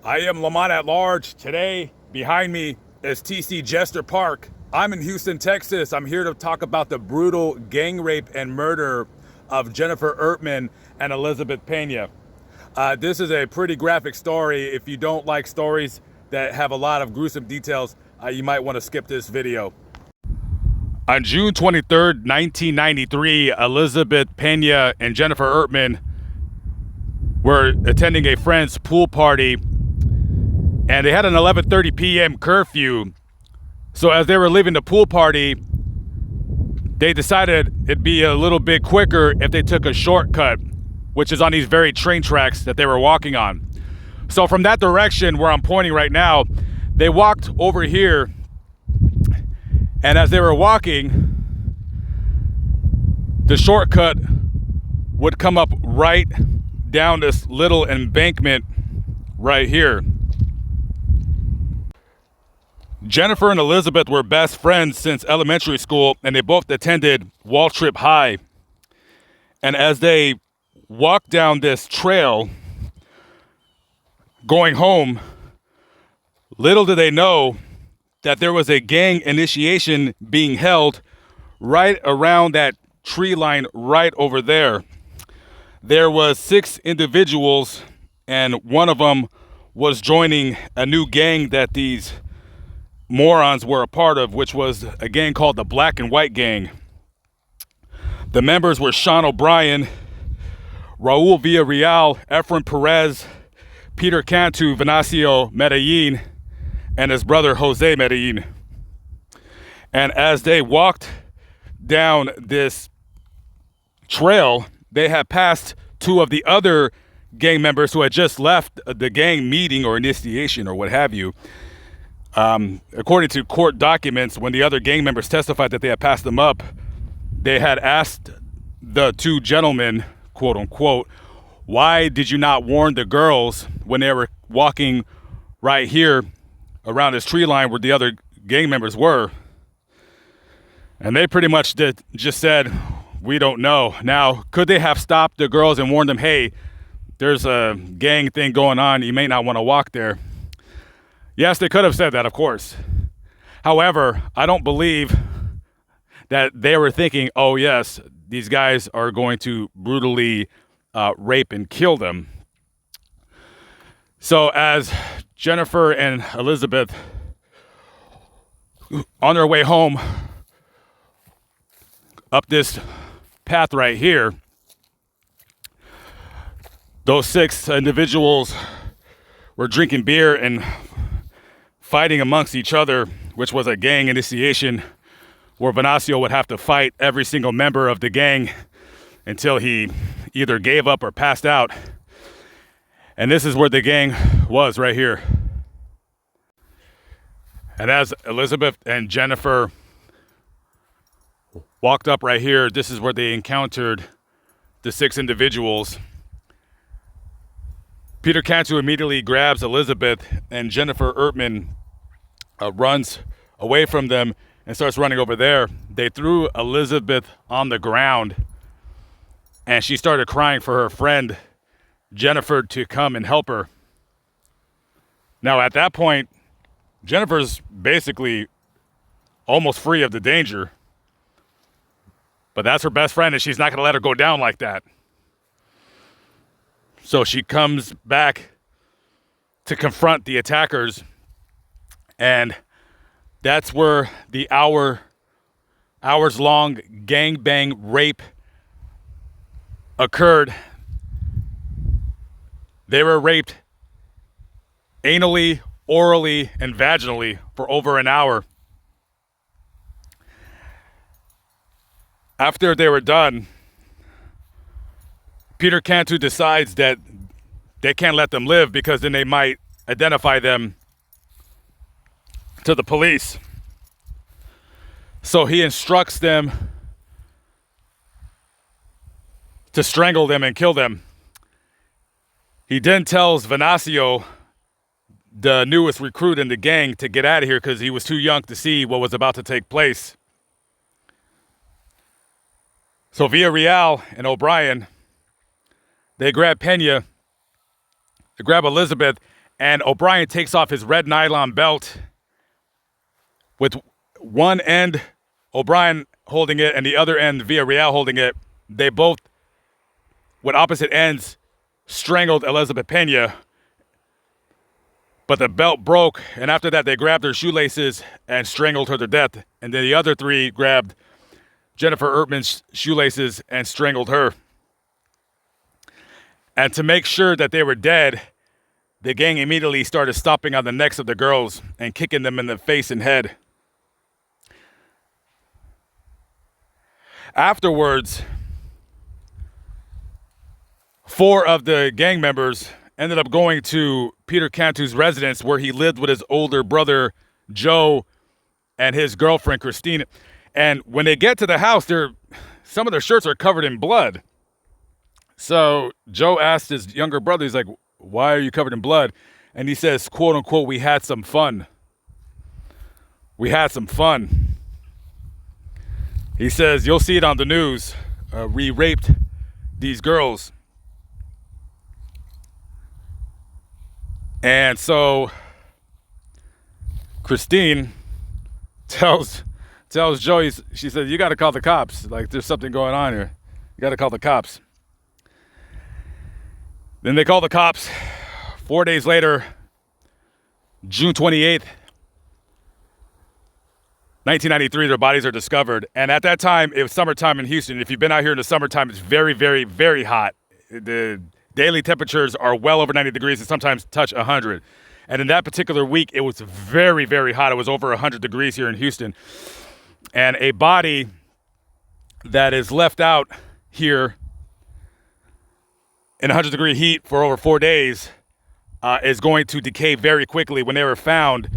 I am Lamont at large. Today, behind me is TC Jester Park. I'm in Houston, Texas. I'm here to talk about the brutal gang rape and murder of Jennifer Ertman and Elizabeth Pena. This is a pretty graphic story. If you don't like stories that have a lot of gruesome details, you might want to skip this video. On June 23rd, 1993, Elizabeth Pena and Jennifer Ertman were attending a friend's pool party, and they had an 11:30 p.m. curfew. So as they were leaving the pool party, they decided it'd be a little bit quicker if they took a shortcut, which is on these very train tracks that they were walking on. So from that direction where I'm pointing right now, they walked over here, and as they were walking, the shortcut would come up right down this little embankment right here. Jennifer and Elizabeth were best friends since elementary school, and they both attended Waltrip High. And as they walked down this trail going home, little did they know that there was a gang initiation being held right around that tree line right over there. There was 6 individuals, and one of them was joining a new gang that these morons were a part of, which was a gang called the Black and White Gang. The members were Sean O'Brien, Raul Villarreal, Efren Perez, Peter Cantu, Venancio Medellin, and his brother Jose Medellin. And as they walked down this trail, they had passed 2 of the other gang members who had just left the gang meeting or initiation or what have you. According to court documents, when the other gang members testified that they had passed them up, they had asked the 2 gentlemen, quote unquote, why did you not warn the girls when they were walking right here around this tree line where the other gang members were? And they pretty much just said, we don't know. Now, could they have stopped the girls and warned them, hey, there's a gang thing going on, you may not want to walk there? Yes, they could have said that, of course. However, I don't believe that they were thinking, oh yes, these guys are going to brutally rape and kill them. So as Jennifer and Elizabeth, on their way home, up this path right here, those 6 individuals were drinking beer and fighting amongst each other, which was a gang initiation where Venancio would have to fight every single member of the gang until he either gave up or passed out. And this is where the gang was, right here. And as Elizabeth and Jennifer walked up right here, this is where they encountered the 6 individuals. Peter Cantu immediately grabs Elizabeth, and Jennifer Ertman runs away from them and starts running over there. They threw Elizabeth on the ground, and she started crying for her friend Jennifer to come and help her. Now at that point, Jennifer's basically almost free of the danger, but that's her best friend, and she's not going to let her go down like that. So she comes back to confront the attackers, and that's where the hours-long gangbang rape occurred. They were raped anally, orally, and vaginally for over an hour. After they were done, Peter Cantu decides that they can't let them live because then they might identify them to the police. So he instructs them to strangle them and kill them. He then tells Venancio, the newest recruit in the gang, to get out of here because he was too young to see what was about to take place. So Villarreal and O'Brien, they grab Pena, they grab Elizabeth, And O'Brien takes off his red nylon belt with one end, O'Brien holding it, and the other end, Villarreal holding it. They both, with opposite ends, strangled Elizabeth Pena. But the belt broke, and after that, they grabbed her shoelaces and strangled her to death. And then the other three grabbed Jennifer Ertman's shoelaces and strangled her. And to make sure that they were dead, the gang immediately started stomping on the necks of the girls and kicking them in the face and head. Afterwards, 4 of the gang members ended up going to Peter Cantu's residence where he lived with his older brother, Joe, and his girlfriend, Christine. And when they get to the house, some of their shirts are covered in blood. So Joe asked his younger brother, he's like, "Why are you covered in blood?" And he says, quote unquote, "We had some fun. We had some fun." He says, "You'll see it on the news. We raped these girls." And so Christine tells Joe, she said, "You got to call the cops. Like, there's something going on here. You got to call the cops." Then they call the cops. 4 days later, June 28th, 1993, their bodies are discovered. And at that time, it was summertime in Houston. If you've been out here in the summertime, it's very, very, very hot. The daily temperatures are well over 90 degrees and sometimes touch 100. And in that particular week, it was very, very hot. It was over 100 degrees here in Houston. And a body that is left out here in 100-degree heat for over 4 days is going to decay very quickly. When they were found,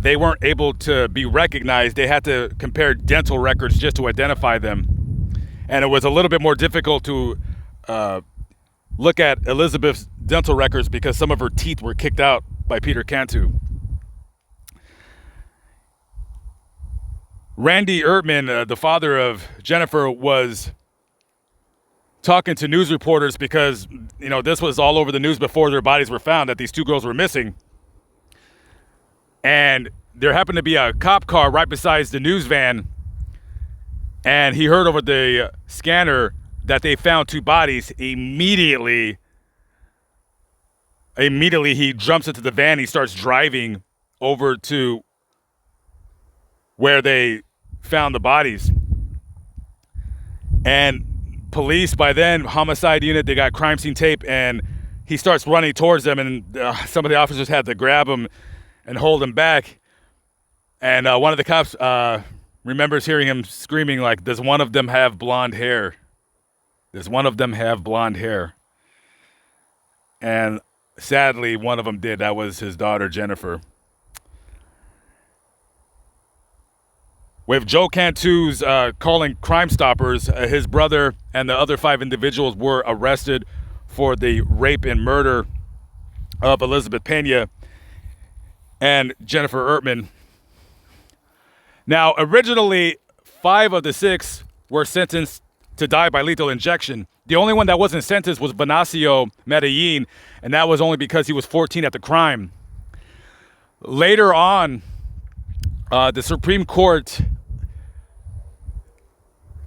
they weren't able to be recognized. They had to compare dental records just to identify them. And it was a little bit more difficult to look at Elizabeth's dental records because some of her teeth were kicked out by Peter Cantu. Randy Ertman, the father of Jennifer, was talking to news reporters because, this was all over the news before their bodies were found, that these 2 girls were missing. And there happened to be a cop car right beside the news van. And he heard over the scanner that they found 2 bodies. Immediately he jumps into the van. He starts driving over to where they found the bodies. And police, by then, homicide unit, they got crime scene tape, and he starts running towards them, and some of the officers had to grab him and hold him back. And one of the cops remembers hearing him screaming, like, "Does one of them have blonde hair? Does one of them have blonde hair?" And sadly, one of them did. That was his daughter, Jennifer. With Joe Cantu's calling Crime Stoppers, his brother and the other 5 individuals were arrested for the rape and murder of Elizabeth Pena and Jennifer Ertman. Now, originally, 5 of the 6 were sentenced to die by lethal injection. The only one that wasn't sentenced was Benicio Medellin, and that was only because he was 14 at the crime. Later on, the Supreme Court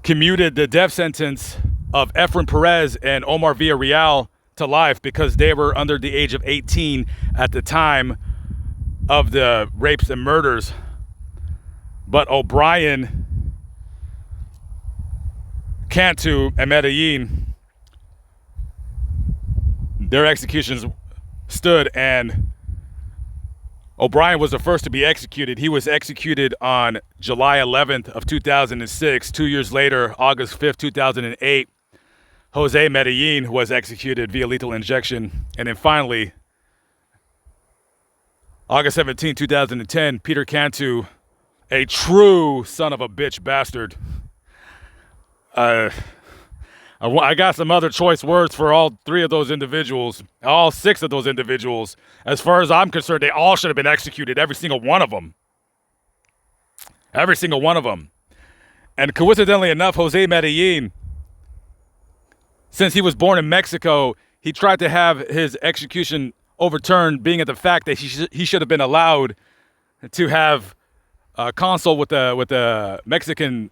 commuted the death sentence of Efren Perez and Omar Villarreal to life because they were under the age of 18 at the time of the rapes and murders. But O'Brien, Cantu, and Medellin, their executions stood, and O'Brien was the first to be executed. He was executed on July 11th of 2006. 2 years later, August 5th, 2008, Jose Medellin was executed via lethal injection. And then finally, August 17th, 2010, Peter Cantu, a true son of a bitch bastard. I got some other choice words for all 3 of those individuals, all 6 of those individuals. As far as I'm concerned, they all should have been executed, every single one of them. Every single one of them. And coincidentally enough, Jose Medellin, since he was born in Mexico, he tried to have his execution overturned, being at the fact that he should have been allowed to have a consult with the Mexican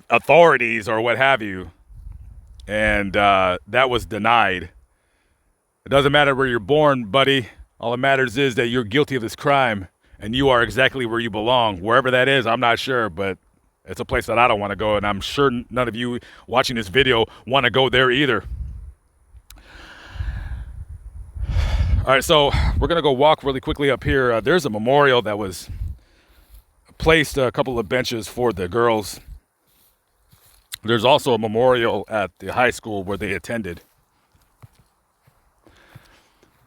authorities or what have you, and that was denied. It doesn't matter where you're born, buddy. All that matters is that you're guilty of this crime, and you are exactly where you belong. Wherever that is, I'm not sure, but it's a place that I don't want to go, and I'm sure none of you watching this video want to go there either. All right, so we're going to go walk really quickly up here. There's a memorial that was placed a couple of benches for the girls. There's also a memorial at the high school where they attended.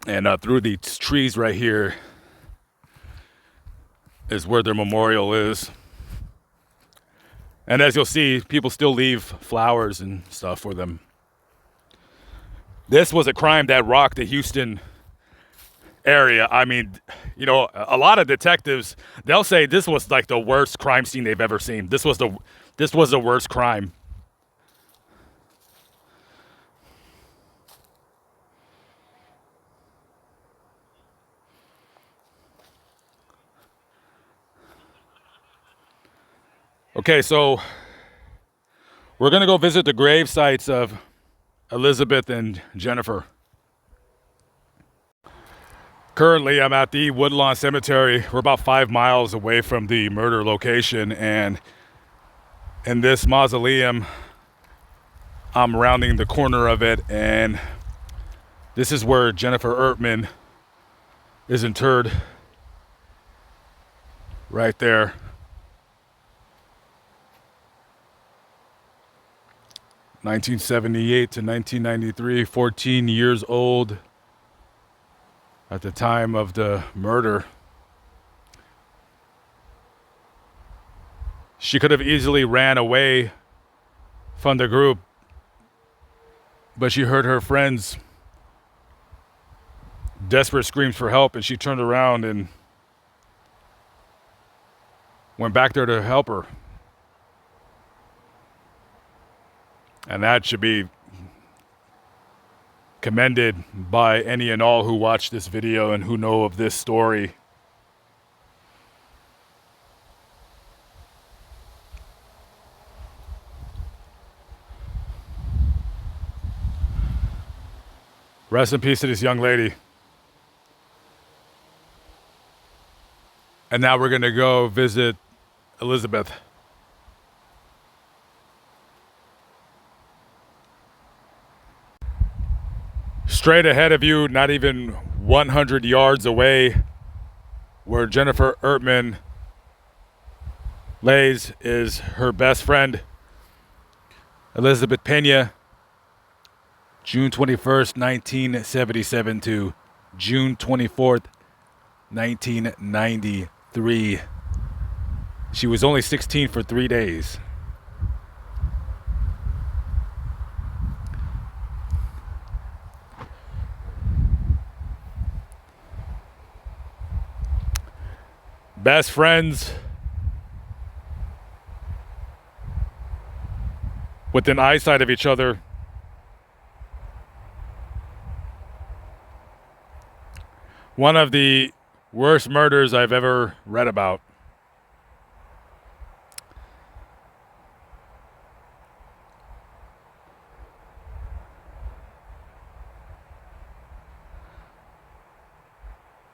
And through these trees right here is where their memorial is. And as you'll see, people still leave flowers and stuff for them. This was a crime that rocked the Houston area. I mean, you know, a lot of detectives, they'll say this was like the worst crime scene they've ever seen. This was the worst crime. Okay, so we're going to go visit the grave sites of Elizabeth and Jennifer. Currently, I'm at the Woodlawn Cemetery. We're about 5 miles away from the murder location, and in this mausoleum, I'm rounding the corner of it, and this is where Jennifer Ertman is interred. Right there. (1978 to 1993), 14 years old at the time of the murder. She could have easily ran away from the group, but she heard her friends' desperate screams for help, and she turned around and went back there to help her. And that should be commended by any and all who watch this video and who know of this story. Rest in peace to this young lady. And now we're going to go visit Elizabeth. Straight ahead of you, not even 100 yards away, where Jennifer Ertman lays, is her best friend, Elizabeth Pena, June 21st, 1977 to June 24th, 1993. She was only 16 for 3 days. Best friends within eyesight of each other. One of the worst murders I've ever read about.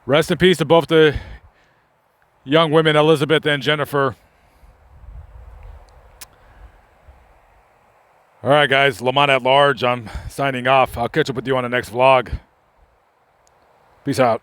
Rest in peace to both the young women, Elizabeth and Jennifer. All right, guys, Lamont at large. I'm signing off. I'll catch up with you on the next vlog. Peace out.